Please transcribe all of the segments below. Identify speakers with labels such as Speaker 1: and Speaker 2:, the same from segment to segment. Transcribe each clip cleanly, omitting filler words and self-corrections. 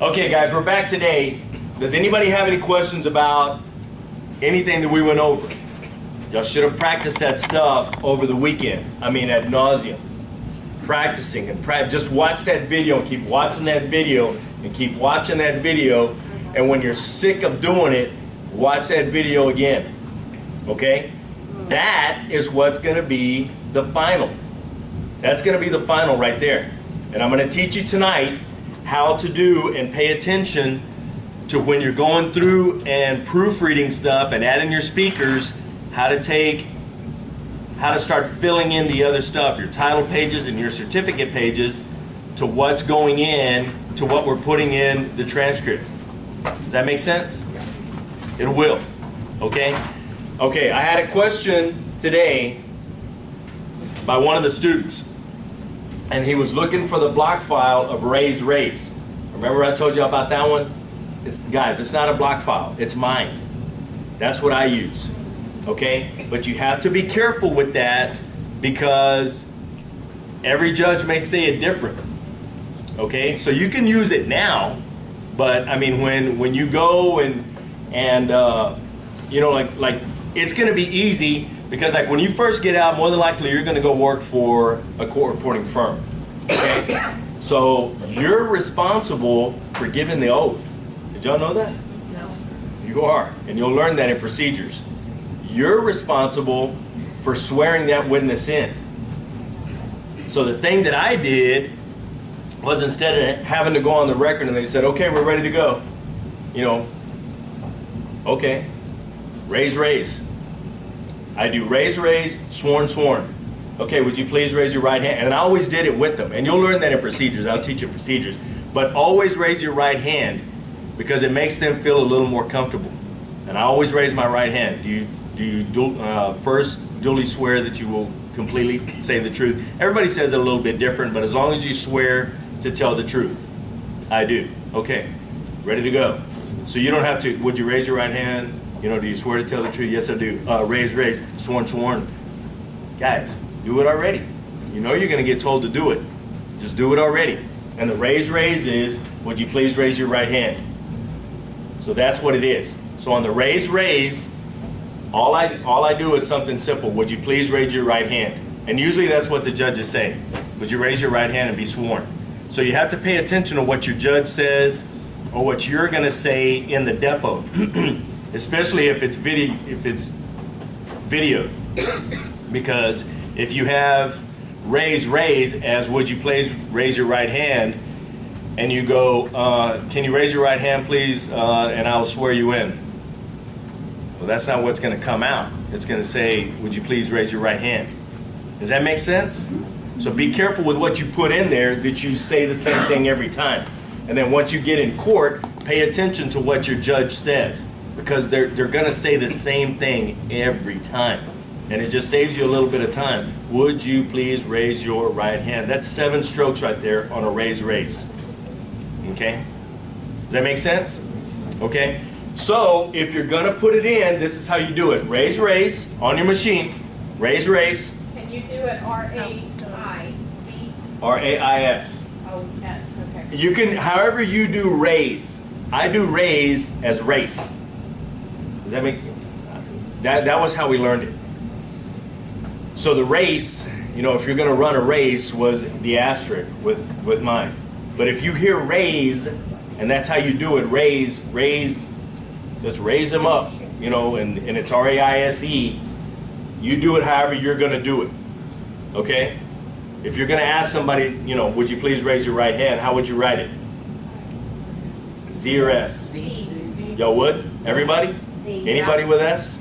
Speaker 1: Okay, guys, we're back today. Does anybody have any questions about anything that we went over? Y'all should have practiced that stuff over the weekend. I mean, ad nauseum. Practicing and just watch that video and keep watching that video and keep watching that video. And when you're sick of doing it, watch that video again. Okay? That is what's going to be the final. That's going to be the final right there. And I'm going to teach you tonight how to do and pay attention to when you're going through and proofreading stuff and adding your speakers, how to start filling in the other stuff, your title pages and your certificate pages, to what's going in, to what we're putting in the transcript. Does that make sense? It will. Okay? Okay, I had a question today by one of the students, and he was looking for the block file of raise. Remember I told you about that one? Guys, it's not a block file, it's mine. That's what I use. Okay? But you have to be careful with that because every judge may say it different. Okay? So you can use it now, but I mean when you go and you know, like it's going to be easy because like when you first get out, more than likely you're going to go work for a court reporting firm. Okay? So you're responsible for giving the oath. Did y'all know that?
Speaker 2: No.
Speaker 1: You are, and you'll learn that in procedures. You're responsible for swearing that witness in. So the thing that I did was, instead of having to go on the record and they said, okay, we're ready to go, you know, okay, raise. I do raise, sworn. Okay, would you please raise your right hand? And I always did it with them. And you'll learn that in procedures. I'll teach you procedures. But always raise your right hand because it makes them feel a little more comfortable. And I always raise my right hand. Do you first duly swear that you will completely say the truth? Everybody says it a little bit different, but as long as you swear to tell the truth. I do. Okay, ready to go. So you don't have to, would you raise your right hand? You know, do you swear to tell the truth? Yes, I do. Raise, sworn. Guys, do it already. You know you're going to get told to do it. Just do it already. And the raise is, would you please raise your right hand? So that's what it is. So on the raise, all I do is something simple. Would you please raise your right hand? And usually that's what the judges say. Would you raise your right hand and be sworn? So you have to pay attention to what your judge says or what you're going to say in the depot. Especially if it's video, because if you have raise as would you please raise your right hand, and you go, can you raise your right hand please, and I'll swear you in. Well, that's not what's going to come out. It's going to say, would you please raise your right hand. Does that make sense? So be careful with what you put in there, that you say the same thing every time. And then once you get in court, pay attention to what your judge says, because they're going to say the same thing every time. And it just saves you a little bit of time. Would you please raise your right hand? That's 7 strokes right there on a raise. Okay? Does that make sense? Okay? So if you're going to put it in, this is how you do it. Raise on your machine. Raise.
Speaker 2: Can you do it R-A-I-Z?
Speaker 1: R-A-I-S.
Speaker 2: Oh, S, okay.
Speaker 1: You can, however you do raise. I do raise as race. Does that make sense? That was how we learned it. So the race, you know, if you're going to run a race, was the asterisk with mine. But if you hear raise, and that's how you do it, raise, just raise them up, you know, and it's R-A-I-S-E. You do it however you're going to do it. Okay? If you're going to ask somebody, you know, would you please raise your right hand, how would you write it? Z or S? Y'all would? Everybody? Anybody with S?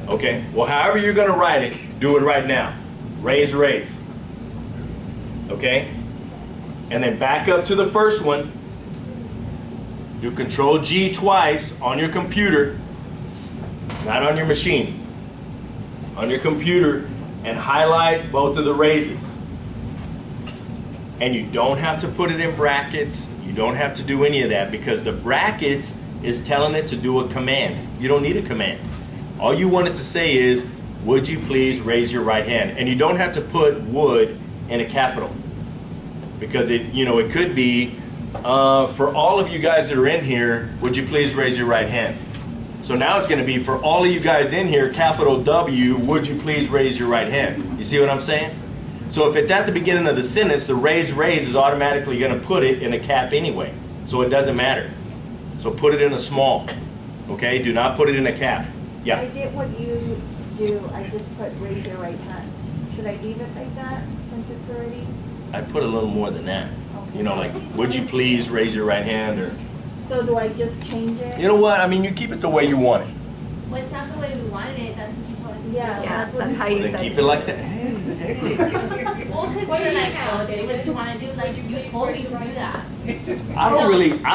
Speaker 1: Okay. Well, however you're going to write it, do it right now. Raise. Okay? And then back up to the first one. Do Control G twice on your computer, not on your machine. On your computer, and highlight both of the raises. And you don't have to put it in brackets. You don't have to do any of that, because the brackets is telling it to do a command. You don't need a command. All you want it to say is, would you please raise your right hand? And you don't have to put would in a capital, because it, you know, it could be For all of you guys that are in here, would you please raise your right hand? So now it's going to be for all of you guys in here, capital W, would you please raise your right hand? You see what I'm saying? So if it's at the beginning of the sentence, the raise is automatically going to put it in a cap anyway. So it doesn't matter. So put it in a small. Okay? Do not put it in a cap. Yeah.
Speaker 3: I did what you do. I just put raise your right hand. Should I leave it like that since it's already?
Speaker 1: I put a little more than that.
Speaker 3: Okay.
Speaker 1: You know, like, would you please raise your right hand? Or,
Speaker 3: So do I just change it?
Speaker 1: you know what? I mean, you keep it the way you want it.
Speaker 4: Well, it's not the way we wanted it, that's what you told us to do.
Speaker 3: Yeah,
Speaker 5: Yeah,
Speaker 3: what
Speaker 5: that's how
Speaker 3: you
Speaker 5: you
Speaker 1: Then
Speaker 5: said
Speaker 1: keep
Speaker 5: it.
Speaker 1: it like that. Hey, hey.
Speaker 4: Well, because
Speaker 2: What do
Speaker 4: you're
Speaker 2: you
Speaker 4: like,
Speaker 2: have?
Speaker 4: oh, do what you want to do, like, you told me to do that.
Speaker 1: I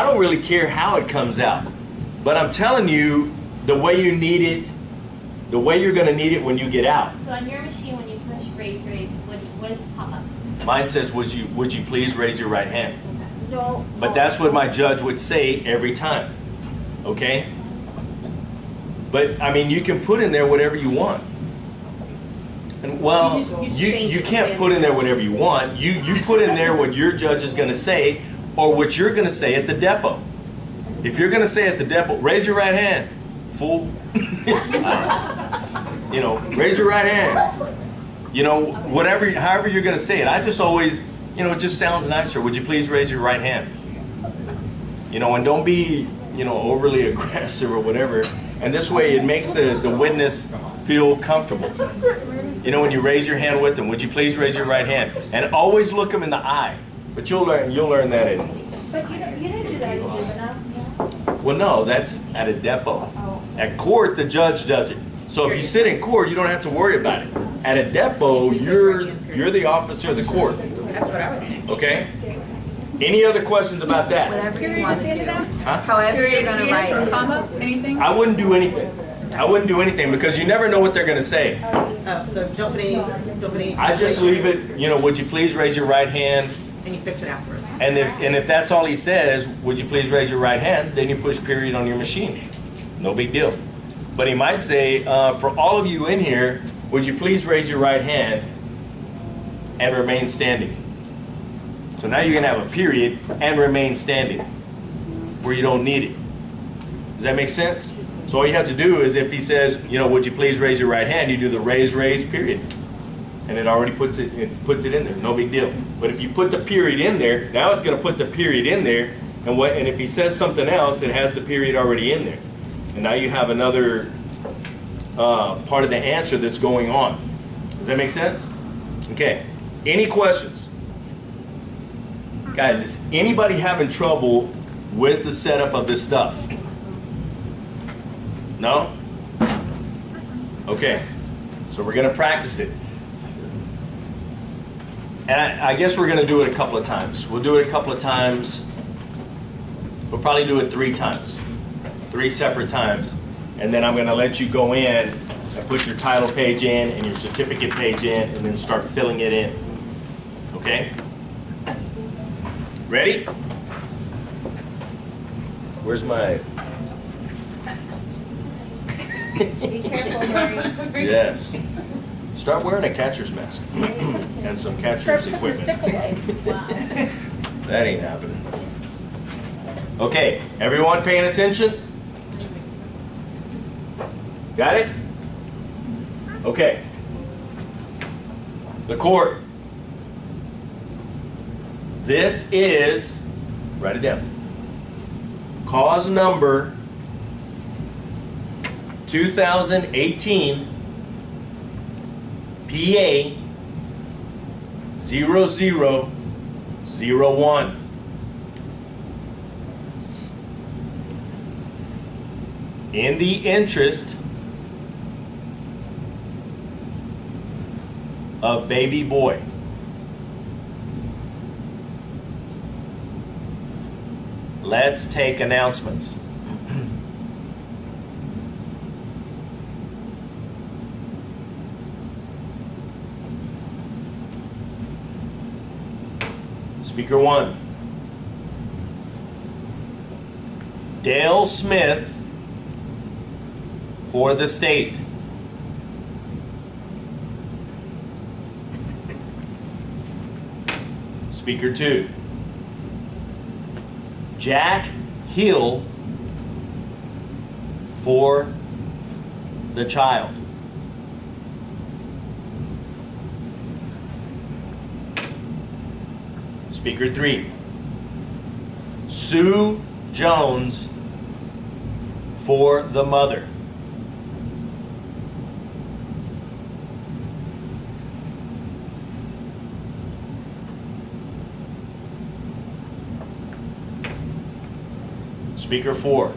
Speaker 1: don't really care how it comes out. But I'm telling you, the way you need it, the way you're going to need it when you get out.
Speaker 4: So on your machine, when you push raise, what does pop up?
Speaker 1: Mine says, would you please raise your right hand?
Speaker 3: No.
Speaker 1: But that's what my judge would say every time. Okay? But I mean, you can put in there whatever you want. And well,
Speaker 5: You just change
Speaker 1: you
Speaker 5: it
Speaker 1: can't
Speaker 5: then.
Speaker 1: put in there whatever you want. You put in there what your judge is going to say or what you're going to say at the depot. If you're going to say at the depot, raise your right hand, fool. You know, raise your right hand. You know, whatever, however you're going to say it. I just always, you know, it just sounds nicer. Would you please raise your right hand? You know, and don't be, you know, overly aggressive or whatever. And this way it makes the witness feel comfortable. You know, when you raise your hand with them, would you please raise your right hand? And always look them in the eye. But you'll learn that in.
Speaker 3: But you didn't do that in juvenile.
Speaker 1: Well, no, that's at a depot.
Speaker 3: Oh.
Speaker 1: At court, the judge does it. So if you sit in court, you don't have to worry about it. At a depot, you're the officer of the court.
Speaker 5: That's what I would think.
Speaker 1: Okay? Any other questions about that?
Speaker 5: Whatever you want to do.
Speaker 1: Huh?
Speaker 5: However you're going to write it.
Speaker 2: Comma, anything?
Speaker 1: I wouldn't do anything. I wouldn't do anything because you never know what they're going to say.
Speaker 5: Oh, so don't put any.
Speaker 1: I just leave it, you know, would you please raise your right hand?
Speaker 5: And you fix it afterwards.
Speaker 1: And if that's all he says, would you please raise your right hand? Then you push period on your machine. No big deal. But he might say, for all of you in here, would you please raise your right hand and remain standing? So now you're going to have a period and remain standing where you don't need it. Does that make sense? So all you have to do is if he says, you know, would you please raise your right hand, you do the raise, period. And it already puts it in there. No big deal. But if you put the period in there, now it's going to put the period in there. And if he says something else, it has the period already in there. And now you have another part of the answer that's going on. Does that make sense? Okay. Any questions? Guys, is anybody having trouble with the setup of this stuff? No? Okay. So we're going to practice it. And I guess we're going to do it a couple of times. We'll do it a couple of times. We'll probably do it 3 times. 3 separate times. And then I'm going to let you go in and put your title page in and your certificate page in and then start filling it in. Okay? Ready? Where's my...
Speaker 3: Be careful, Mary.
Speaker 1: Yes. Start wearing a catcher's mask and some catcher's equipment.
Speaker 2: Stick away. Wow.
Speaker 1: That ain't happening. Okay, everyone paying attention? Got it? Okay. The court. This is, write it down, cause number 2018 PA 0001. In the interest of baby boy. Let's take announcements. Speaker 1. Dale Smith for the state. Speaker 2. Jack Hill for the child? Speaker 3. Sue Jones for the mother. Speaker 4.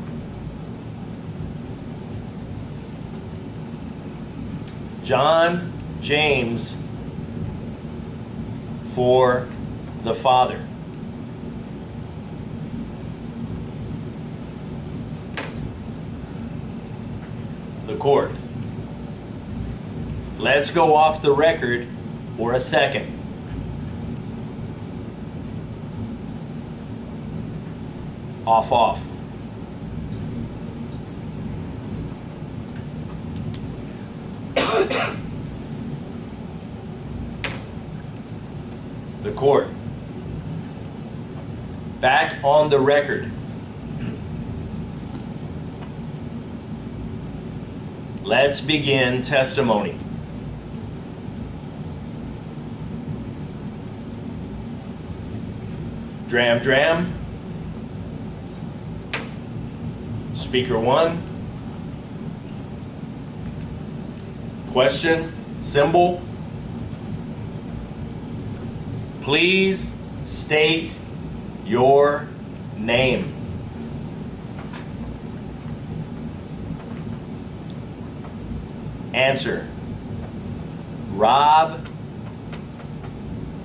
Speaker 1: John James for the father. The court. Let's go off the record for a second. Off, off. The court. Back on the record. Let's begin testimony. Dram, dram. Speaker 1. Question, symbol. Please state your name. Answer. Rob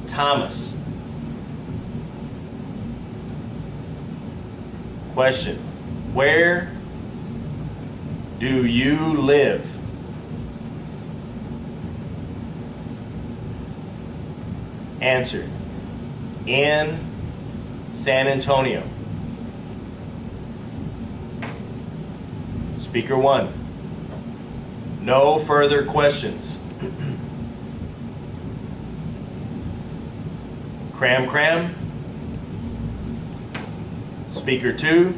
Speaker 1: Thomas. Question. Where do you live? Answer. In San Antonio. Speaker 1. No further questions. Cram, cram. Speaker 2.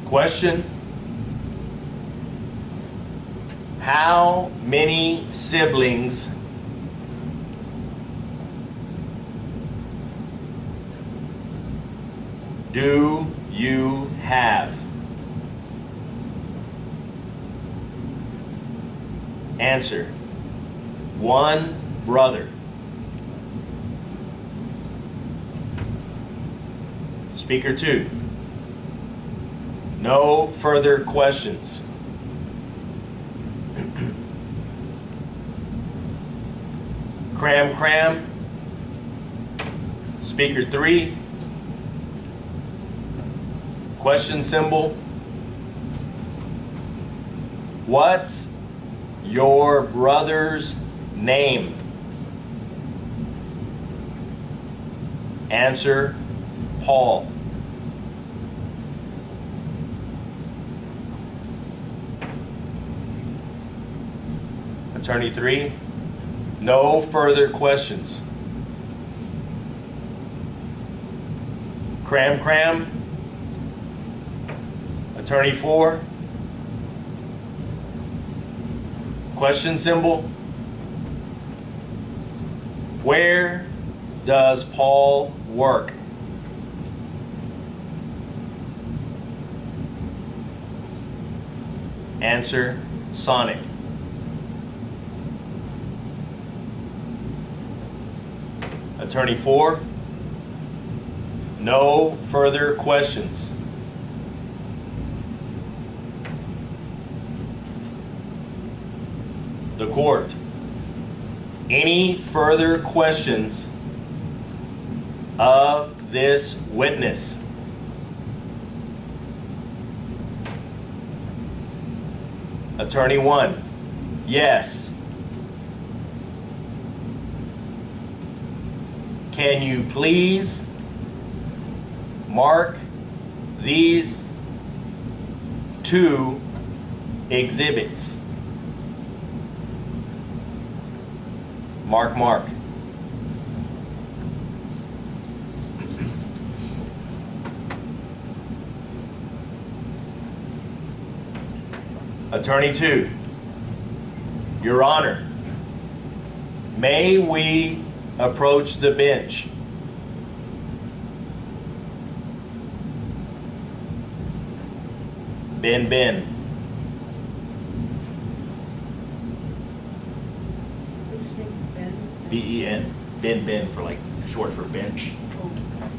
Speaker 1: Question. How many siblings do you have? Answer. One brother. Speaker 2. No further questions. Cram, cram. Speaker 3. Question symbol. What's your brother's name? Answer. Paul. Attorney 3. No further questions. Cram, cram. Attorney 4. Question symbol. Where does Paul work? Answer. Sonic. Attorney 4. No further questions. The court. Any further questions of this witness? Attorney 1. Yes. Can you please mark these 2 exhibits? Mark, mark. Attorney 2, Your Honor, may we approach the bench? Ben. B-E-N. Ben for like short for bench.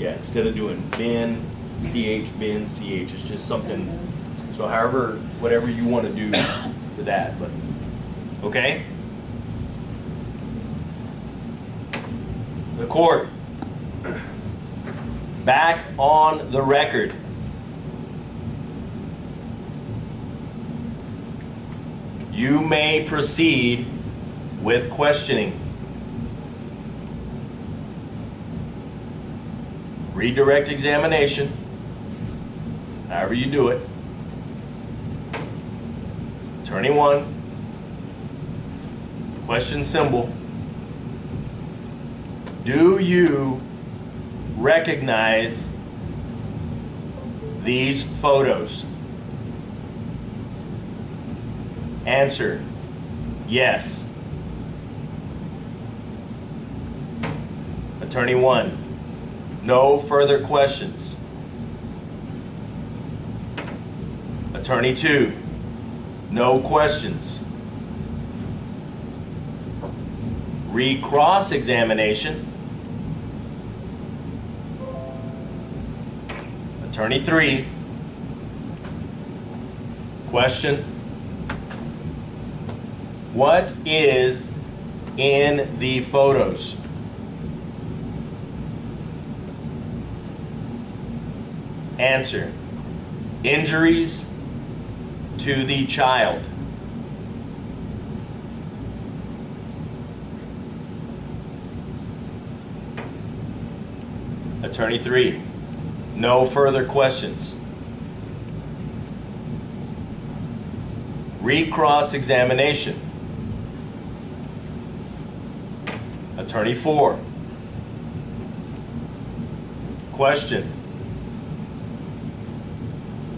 Speaker 1: Yeah, instead of doing Ben, CH, it's just something. So however, whatever you want to do for that, but okay? The court. Back on the record. You may proceed with questioning. Redirect examination, however you do it. Attorney 1, question symbol. Do you recognize these photos? Answer, yes. Attorney 1, no further questions. Attorney 2, no questions. Recross examination. Attorney 3, question. What is in the photos? Answer, injuries to the child. Attorney 3, no further questions. Recross examination. Attorney 4, question.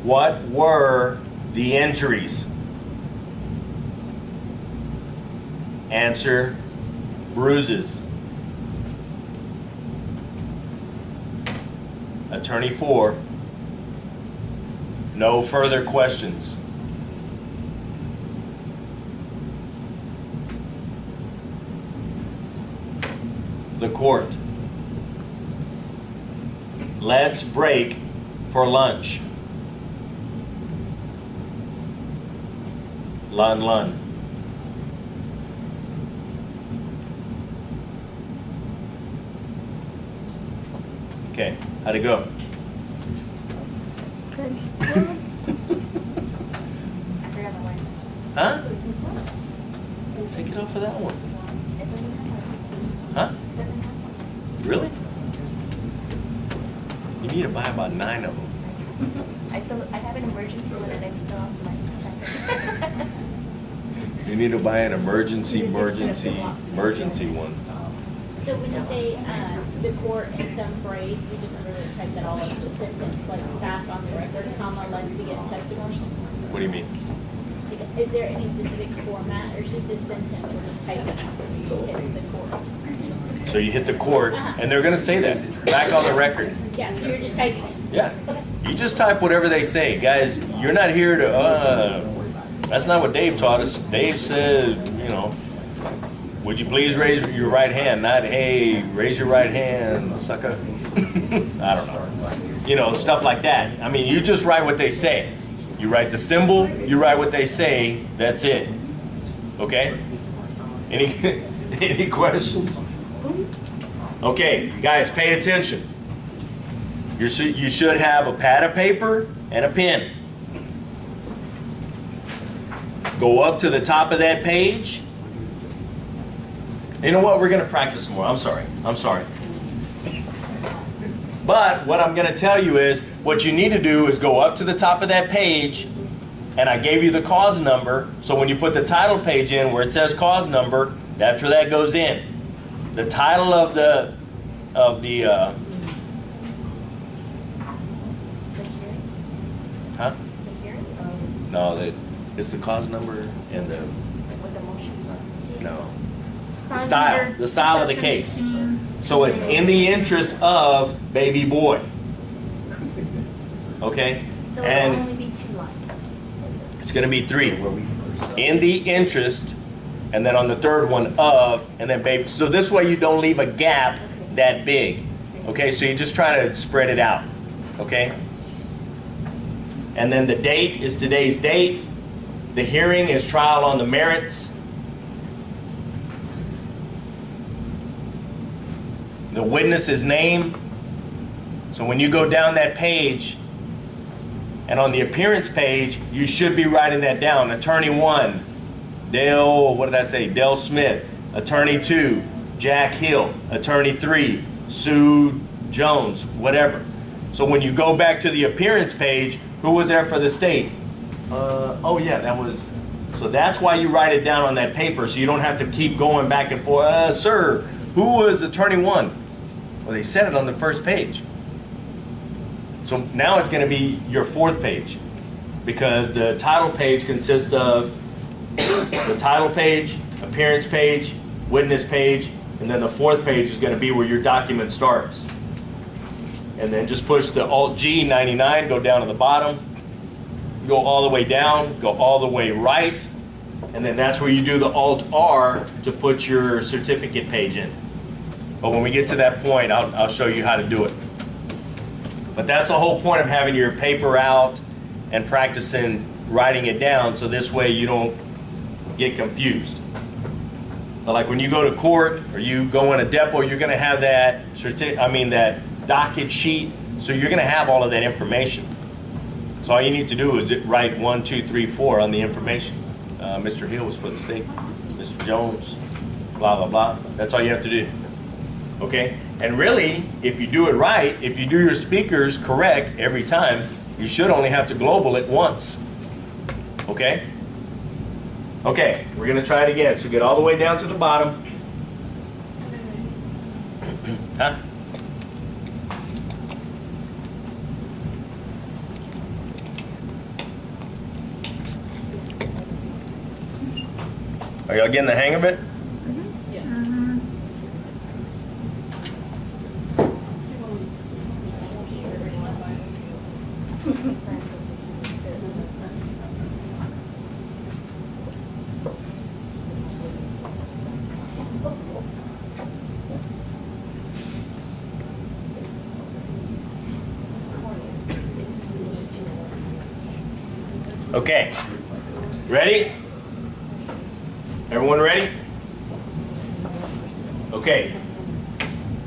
Speaker 1: What were the injuries? Answer, bruises. Attorney 4, no further questions. The court. Let's break for lunch. Lun. Okay, how'd it go?
Speaker 3: Good.
Speaker 4: I forgot my wife.
Speaker 1: Huh? Take it off of that one.
Speaker 4: It doesn't have one.
Speaker 1: Huh?
Speaker 4: It doesn't have one.
Speaker 1: Really? You need to buy about 9 of them.
Speaker 4: I have an emergency one and I still have my.
Speaker 1: You need to buy an emergency one.
Speaker 6: So when you say the court in some phrase, we just literally type that all as a sentence, like back on the record, comma, let's begin testimony?
Speaker 1: What do you mean?
Speaker 6: Like, is there any specific format, or is just a sentence, or just type it after you hit the court?
Speaker 1: So you hit the court, and they're gonna say that, back on the record.
Speaker 6: Yeah, so you're just typing it?
Speaker 1: Yeah. You just type whatever they say. Guys, you're not here to, that's not what Dave taught us. Dave said, you know, would you please raise your right hand? Not, hey, raise your right hand, sucker. I don't know. You know, stuff like that. I mean, you just write what they say. You write the symbol, you write what they say, that's it. Okay? Any questions? Okay, guys, pay attention. You should have a pad of paper and a pen. Go up to the top of that page. You know what? We're going to practice some more. I'm sorry. But what I'm going to tell you is what you need to do is go up to the top of that page, and I gave you the cause number. So when you put the title page in where it says cause number, that's where that goes in. The title of the huh? No, It's the cause number and the,
Speaker 3: What the motions are.
Speaker 1: no. The
Speaker 2: Cause
Speaker 1: style,
Speaker 2: number
Speaker 1: the style of the case.
Speaker 2: 2018.
Speaker 1: So it's in the interest of baby boy. Okay?
Speaker 6: So it'll
Speaker 1: And
Speaker 6: only be 2 lines.
Speaker 1: it's gonna be 3. In the interest, and then on the third one of, and then baby. So this way you don't leave a gap that big. Okay, so you just try to spread it out. Okay? And then the date is today's date. The hearing is trial on the merits. The witness's name. So when you go down that page, and on the appearance page, you should be writing that down. Attorney 1, Dale, what did I say? Dale Smith. Attorney 2, Jack Hill. Attorney 3, Sue Jones, whatever. So when you go back to the appearance page, who was there for the state? Oh yeah, that was, so that's why you write it down on that paper, so you don't have to keep going back and forth. Sir, who was attorney 1? Well, they said it on the first page. So now it's going to be your 4th page, because the title page consists of the title page, appearance page, witness page, and then the 4th page is going to be where your document starts. And then just push the Alt-G 99, go down to the bottom, go all the way down, go all the way right, and then that's where you do the Alt-R to put your certificate page in. But when we get to that point, I'll show you how to do it. But that's the whole point of having your paper out and practicing writing it down, so this way you don't get confused. But like when you go to court or you go in a depot, you're going to have that that docket sheet, so you're going to have all of that information. So all you need to do is write 1, 2, 3, 4 on the information. Mr. Hill was for the state, Mr. Jones, blah, blah, blah. That's all you have to do. Okay? And really, if you do it right, if you do your speakers correct every time, you should only have to global it once. Okay? Okay, we're going to try it again. So get all the way down to the bottom. Huh? Are y'all getting the hang of it? Okay, ready? Everyone ready? Okay,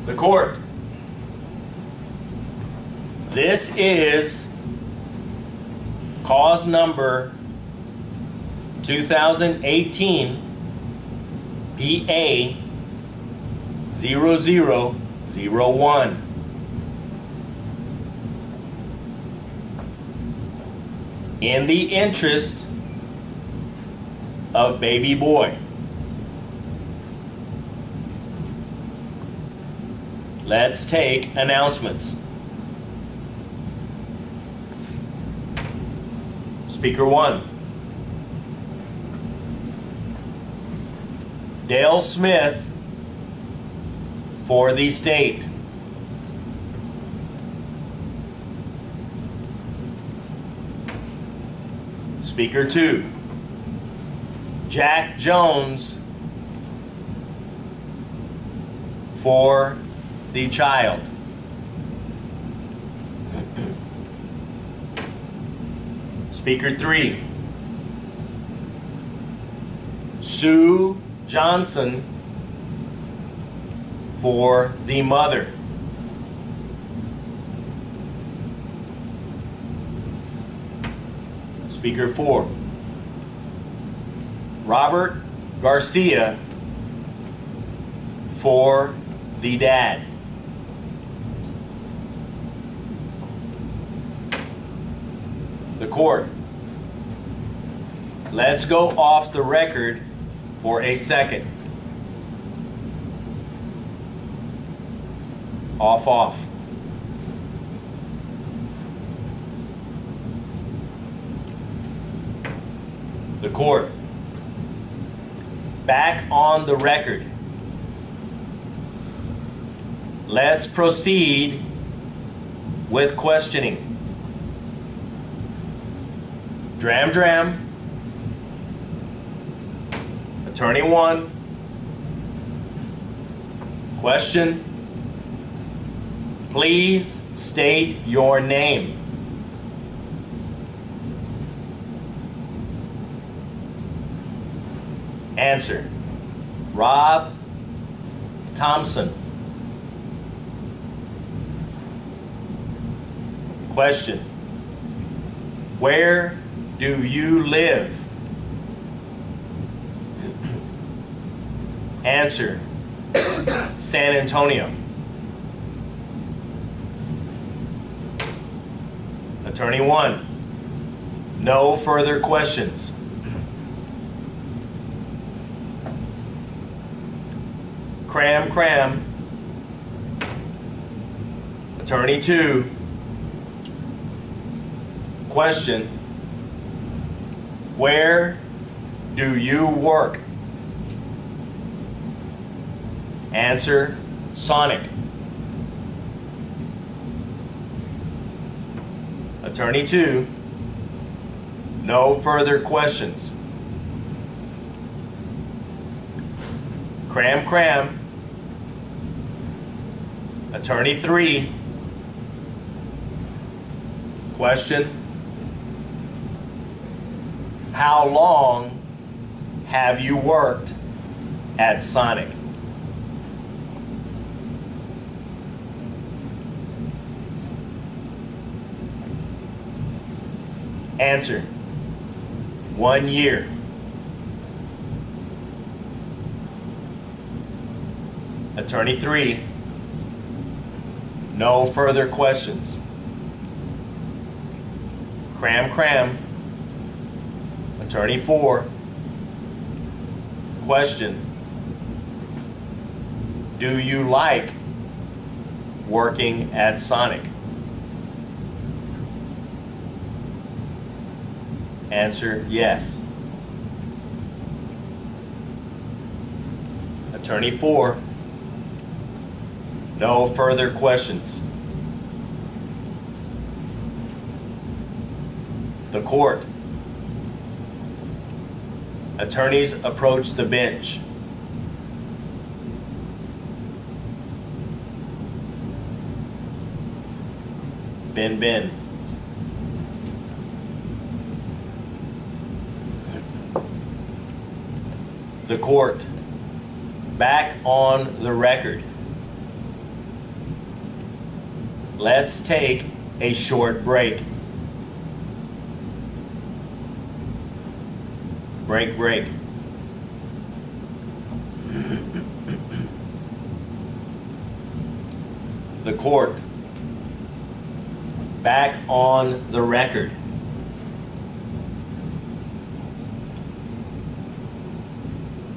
Speaker 1: the court. This is cause number 2018 PA 0001. In the interest of baby boy. Let's take announcements. Speaker 1. Dale Smith for the state. Speaker 2. Jack Jones for the child. Speaker 3. Sue Johnson for the mother. Speaker 4. Robert Garcia for the dad. The court. Let's go off the record for a second. Off. The court. Back on the record. Let's proceed with questioning. Dram Dram. Attorney 1. Question. Please state your name. Answer. Rob Thompson. Question. Where do you live? Answer. San Antonio. Attorney 1. No further questions. Cram, cram. Attorney 2. Question. Where do you work? Answer. Sonic. Attorney 2. No further questions. Cram, cram. Attorney 3. Question. How long have you worked at Sonic? Answer. 1 year. Attorney 3. No further questions. Cram, cram. Attorney 4. Question. Do you like working at Sonic? Answer, yes. Attorney 4. No further questions. The court. Attorneys approach the bench. Ben. The court. Back on the record. Let's take a short break. Break. The court. Back on the record.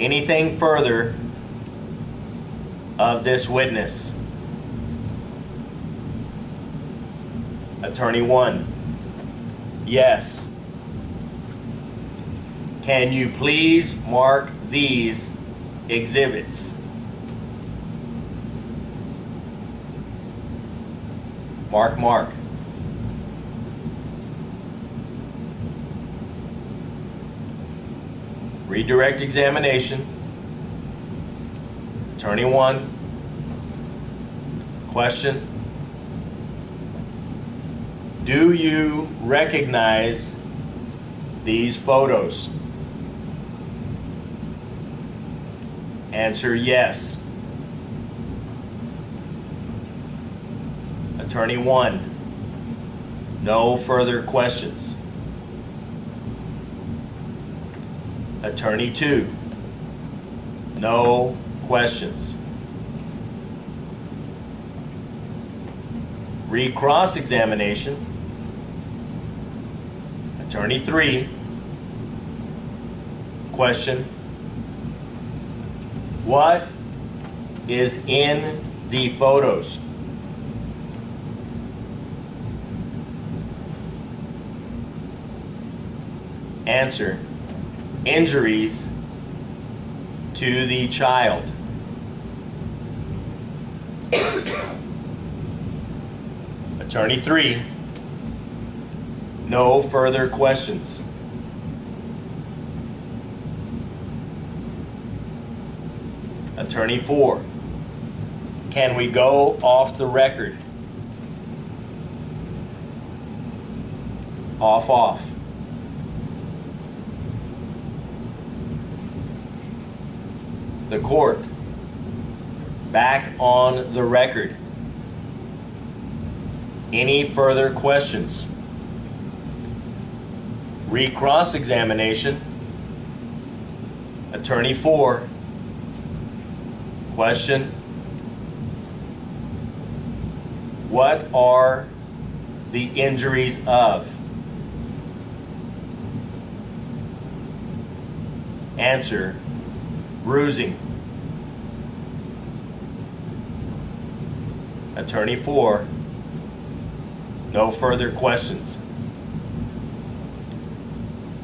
Speaker 1: Anything further of this witness? Attorney 1. Yes. Can you please mark these exhibits? Mark. Redirect examination. Attorney 1. Question. Do you recognize these photos? Answer, yes. Attorney 1. No further questions. Attorney 2. No questions. Recross examination. Attorney 3. Question. What is in the photos? Answer. injuries to the child? Attorney 3, no further questions. Attorney 4, can we go off the record? Off. The court, back on the record. Any further questions? Re-cross-examination. Attorney 4, question. What are the injuries of? Answer, bruising. Attorney 4, no further questions.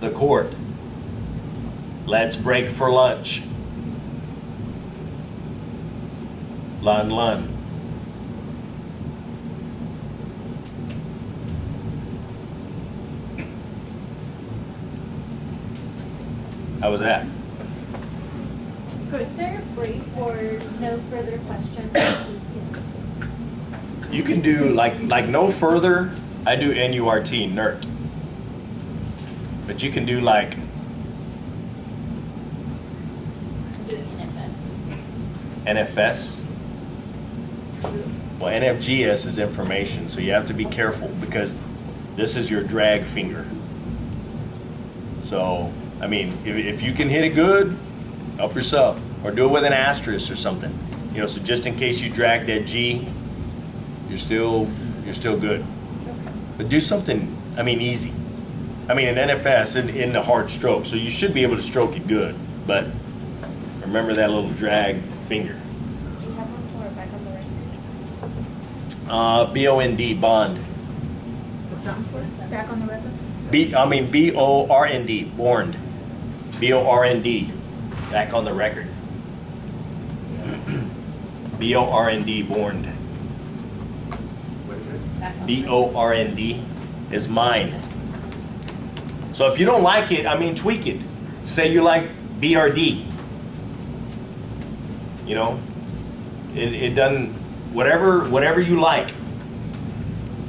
Speaker 1: The court, let's break for lunch. Lun. How was that?
Speaker 6: Is there a break or no further questions?
Speaker 1: You can do like no further. I do NURT, NERT. But you can do like NFS. Well, NFGS is information, so you have to be careful because this is your drag finger. So, I mean, if you can hit it good, help yourself. Or do it with an asterisk or something. You know, so just in case you drag that G, you're still good. But do something, I mean, easy. I mean, an NFS in the hard stroke, so you should be able to stroke it good. But remember that little drag finger.
Speaker 3: Do you have one for back on the record?
Speaker 1: BOND, bond.
Speaker 5: What's that for?
Speaker 2: Back on the record?
Speaker 1: BORND, borned. BORND, back on the record. BORND, borned. BORND is mine. So if you don't like it, I mean, tweak it. Say you like BRD. You know, it doesn't, whatever you like.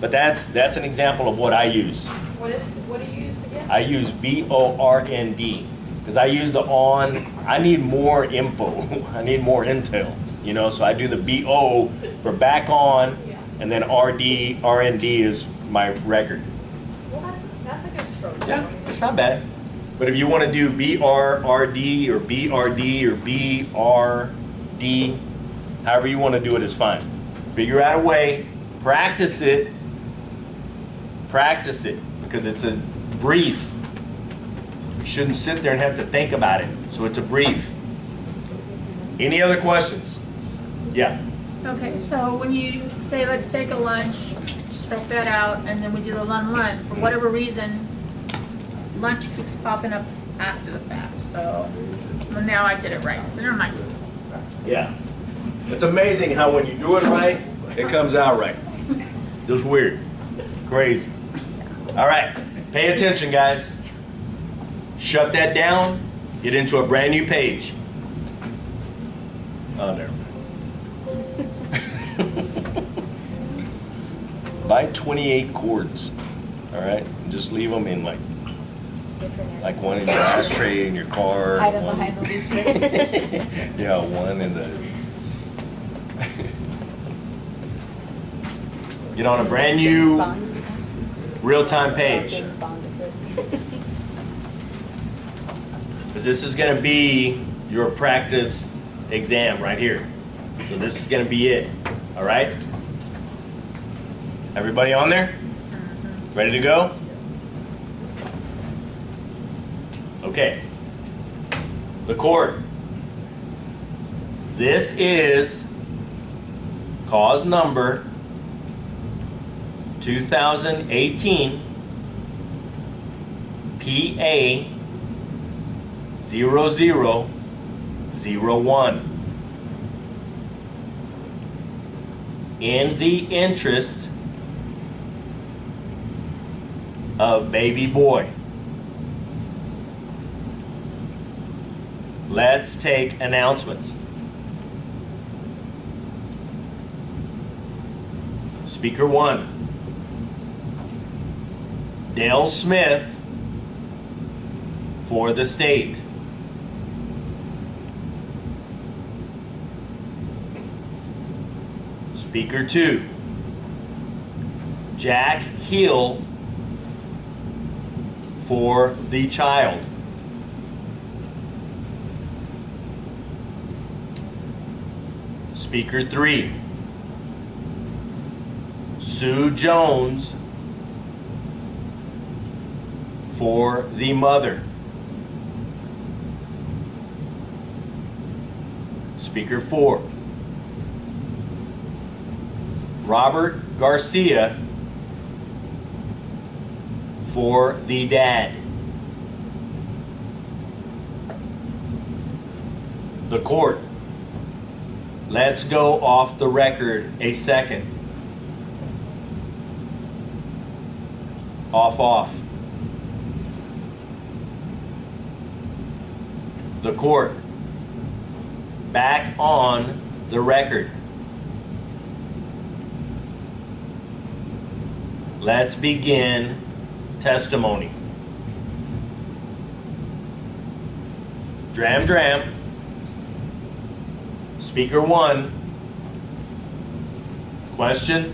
Speaker 1: But that's an example of what I use.
Speaker 2: What do you use again?
Speaker 1: I use BORND because I use the on. I need more info. I need more intel. You know, so I do the BO for back on, and then RND is my record.
Speaker 2: Well, that's a good stroke.
Speaker 1: Yeah, it's not bad. But if you want to do BRRD or BRD or BRD, however you want to do it is fine. Figure out a way, practice it, because it's a brief. You shouldn't sit there and have to think about it. So it's a brief. Any other questions? Yeah.
Speaker 2: Okay, so when you say let's take a lunch, stroke that out, and then we do the lun, for whatever reason, lunch keeps popping up after the fact. So well, now I did it right. So never mind.
Speaker 1: Yeah. It's amazing how when you do it right, it comes out right. Just weird. Crazy. All right. Pay attention, guys. Shut that down. Get into a brand new page. Oh, never mind. Buy 28 cords. All right. And just leave them in like one in your ashtray in your car.
Speaker 3: Hide them
Speaker 1: one-
Speaker 3: behind the loose
Speaker 1: Yeah, one in the. Get on a brand new real-time page. Because this is going to be your practice exam right here. So this is going to be it. All right? Everybody on there? Ready to go? Okay. The court. This is cause number 2018 PA 0001. In the interest of baby boy, let's take announcements. Speaker 1, Dale Smith for the state. Speaker 2, Jack Hill for the child. Speaker 3, Sue Jones for the mother. Speaker 4, Robert Garcia for the dad. The court, let's go off the record a second. Off. The court, back on the record. Let's begin testimony. Dram. Speaker 1, question.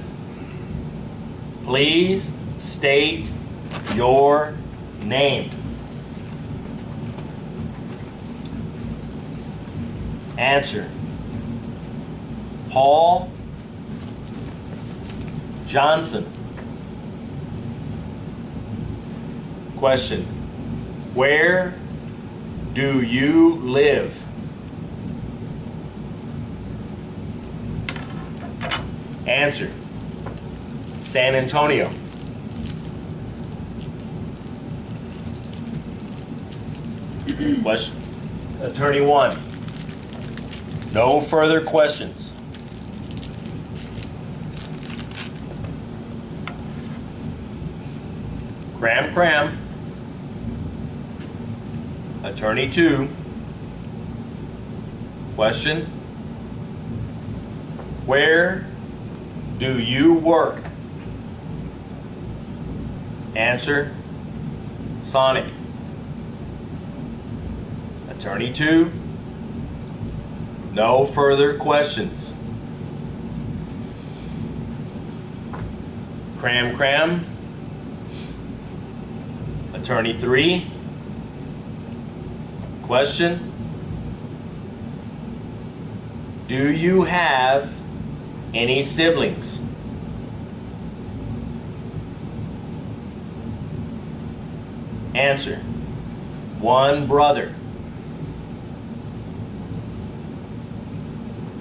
Speaker 1: Please state your name. Answer. Paul Johnson. Question. Where do you live? Answer. San Antonio. Question. Attorney 1. No further questions. Cram. Attorney 2. Question. Where do you work? Answer. Sonic. Attorney 2. No further questions. Cram. Attorney 3. Question. Do you have any siblings? Answer. One brother.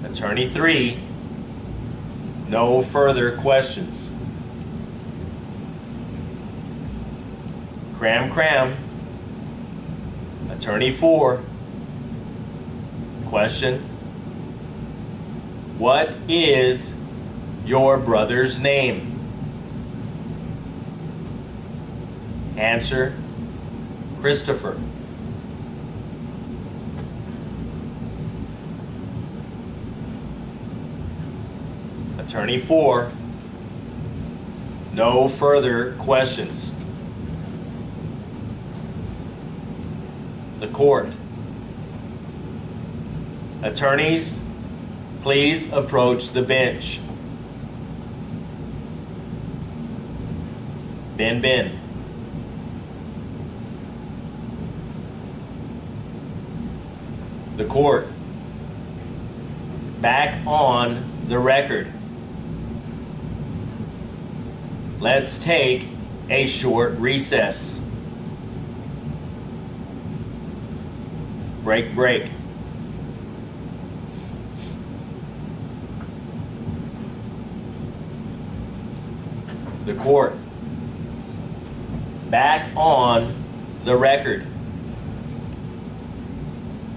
Speaker 1: Attorney 3. No further questions. Cram. Attorney 4. Question. What is your brother's name? Answer. Christopher. Attorney 4. No further questions. The court. Attorneys, please approach the bench. Ben. The court. Back on the record. Let's take a short recess. Break. The court. Back on the record.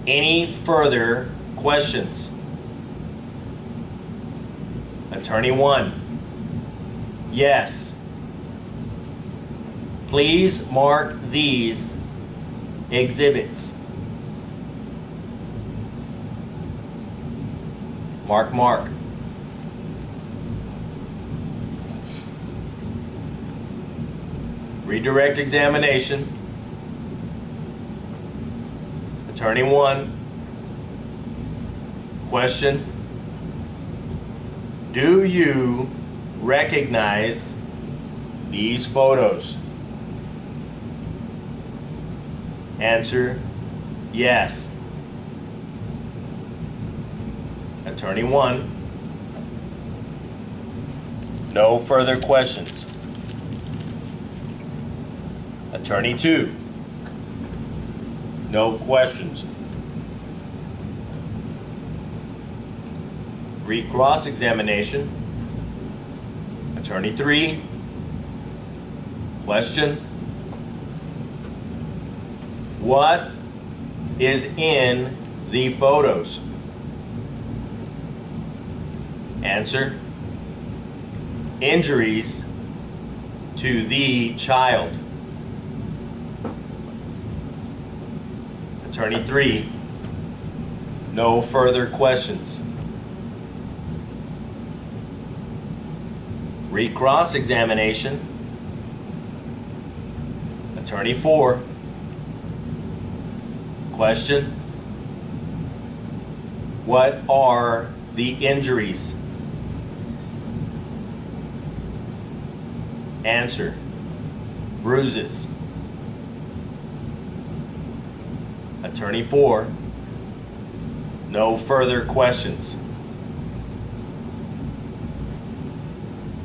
Speaker 1: Any further questions? Attorney 1. Yes. Please mark these exhibits. Mark, mark. Redirect examination. Attorney 1. Question. Do you recognize these photos? Answer, yes. Attorney 1. No further questions. Attorney 2. No questions. Recross examination. Attorney 3. Question. What is in the photos? Answer. Injuries to the child. Attorney 3. No further questions. Recross examination. Attorney 4. Question. What are the injuries? Answer. Bruises. Attorney 4. No further questions.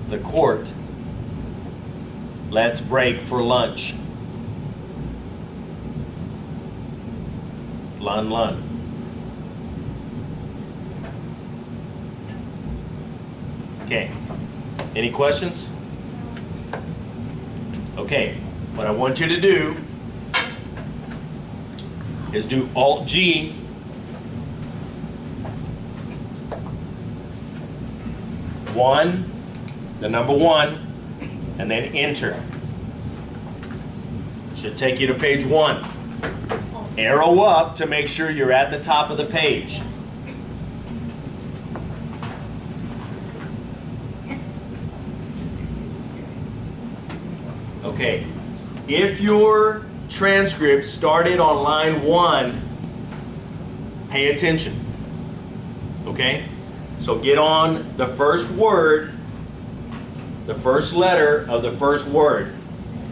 Speaker 1: The court. Let's break for lunch. Lun, lun. Okay. Any questions? Okay. What I want you to do is do Alt-G. One, the number 1, and then enter. Should take you to page 1. Arrow up to make sure you're at the top of the page. Okay. If your transcript started on line 1, pay attention. Okay? So get on the first word, the first letter of the first word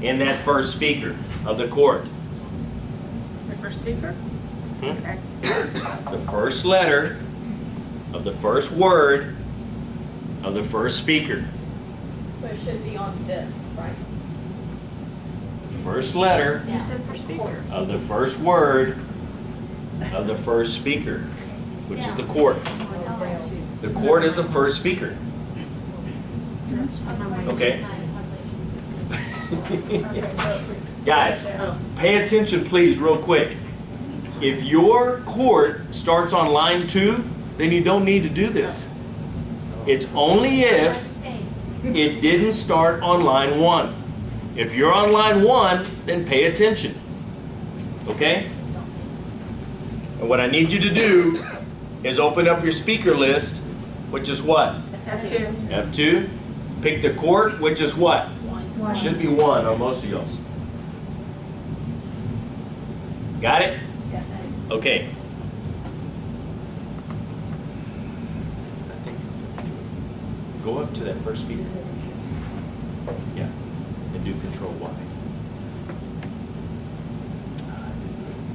Speaker 1: in that first speaker of the court.
Speaker 2: The first speaker? Okay.
Speaker 1: The first letter of the first word of the first speaker.
Speaker 6: So it should be on this, right?
Speaker 1: First letter
Speaker 2: You said first speaker.
Speaker 1: of the first word of the first speaker, which is the court. The court is the first speaker. Okay? Guys, pay attention please real quick. If your court starts on line 2, then you don't need to do this. It's only if it didn't start on line 1. If you're on line 1, then pay attention. Okay? And what I need you to do is open up your speaker list, which is what?
Speaker 2: F2.
Speaker 1: F2. Pick the court, which is what?
Speaker 2: One.
Speaker 1: Should be 1 on most of y'all's. Got it? Okay. Go up to that first speaker. Yeah. And do Control Y.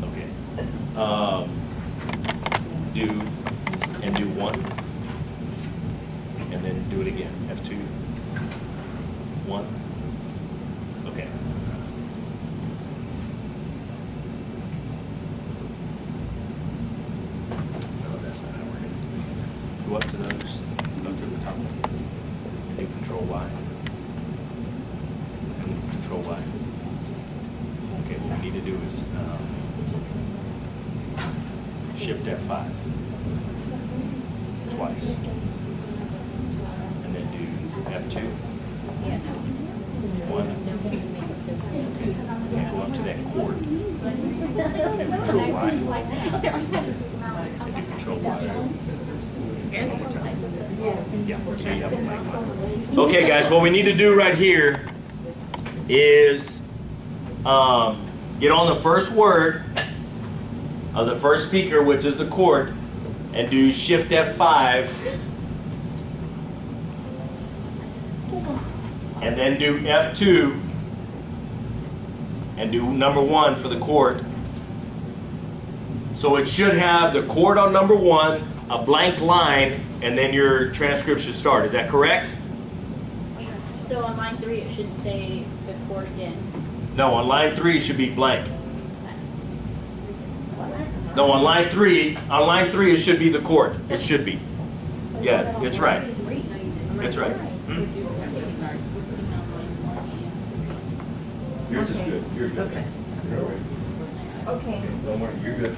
Speaker 1: Okay. Do 1. And then do it again. F2. 1. Okay. No, that's not how we're going to do it. Go up to those. Go to the top. And do Control Y. And Control Y. Okay, what we need to do is shift F5 twice. And then do F2.
Speaker 6: Yeah.
Speaker 1: One. And go up to that chord. Control Y. And Control Y. And one more time. Yeah, so you have a blank line. Okay, guys, what we need to do right here is get on the first word of the first speaker, which is the chord, and do shift F5. And then do F2 and do number 1 for the chord. So it should have the chord on number 1, a blank line, and then your transcript should start. Is that correct?
Speaker 6: So on line 3, it shouldn't say the chord again.
Speaker 1: No, on line 3 it should be blank. No, on line 3 it should be the chord. It should be. Yeah, it's right. It's right. Yours is good. You're good.
Speaker 5: Okay.
Speaker 3: Okay.
Speaker 1: Don't worry, you're good.